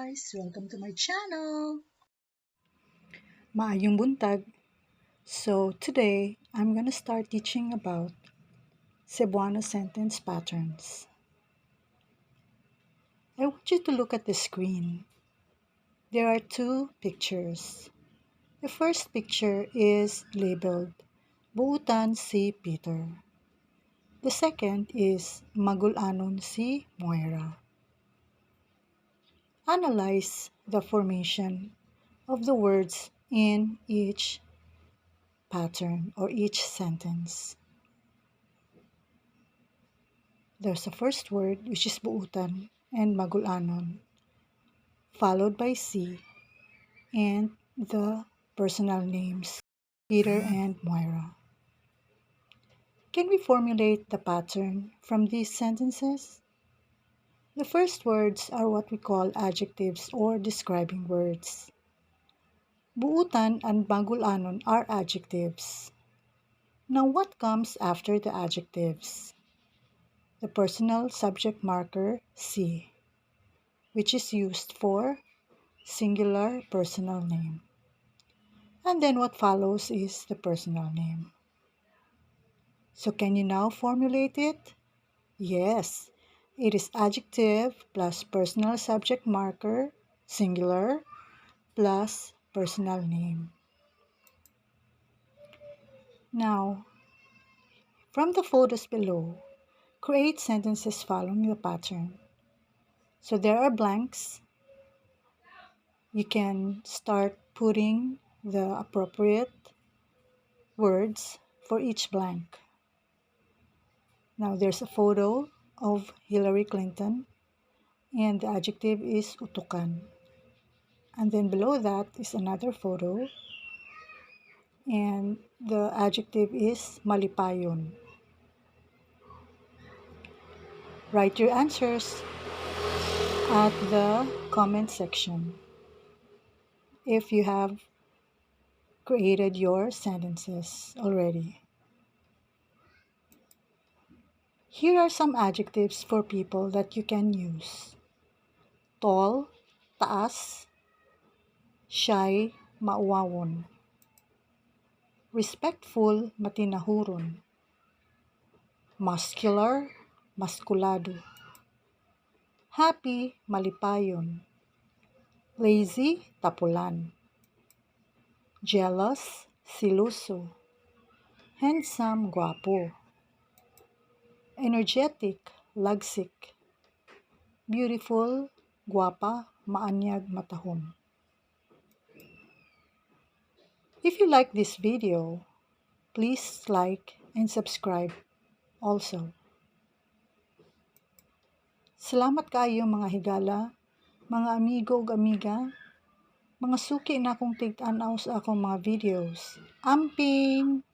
guys! Welcome to my channel! Maayong buntag. So today, I'm gonna start teaching about Cebuano sentence patterns. I want you to look at the screen. There are two pictures. The first picture is labeled Buutan si Peter. The second is Magulanon si Moira. Analyze the formation of the words in each pattern or each sentence. There's a first word which is buutan and magulanon, followed by si and the personal names Peter and Moira. Can we formulate the pattern from these sentences? The first words are what we call adjectives or describing words. Buutan and magulanon are adjectives. Now what comes after the adjectives? The personal subject marker si, which is used for singular personal name. And then what follows is the personal name. So can you now formulate it? Yes, it is adjective plus personal subject marker, singular, plus personal name. Now, from the photos below, create sentences following the pattern. So there are blanks. You can start putting the appropriate words for each blank. Now there's a photo of Hillary Clinton and the adjective is utukan. And then below that is another photo and the adjective is malipayon. Write your answers at the comment section if you have created your sentences already. Here are some adjectives for people that you can use. Tall, taas. Shy, mauwawon. Respectful, matinahuron. Muscular, maskulado. Happy, malipayon. Lazy, tapulan. Jealous, siluso. Handsome, guapo. Energetic, lagsik. Beautiful, guapa, maanyag, matahon. If you like this video, please like and subscribe also. Salamat kayo mga higala, mga amigo ug amiga, mga suki na akong tig-tanaw sa akong mga videos. Amping!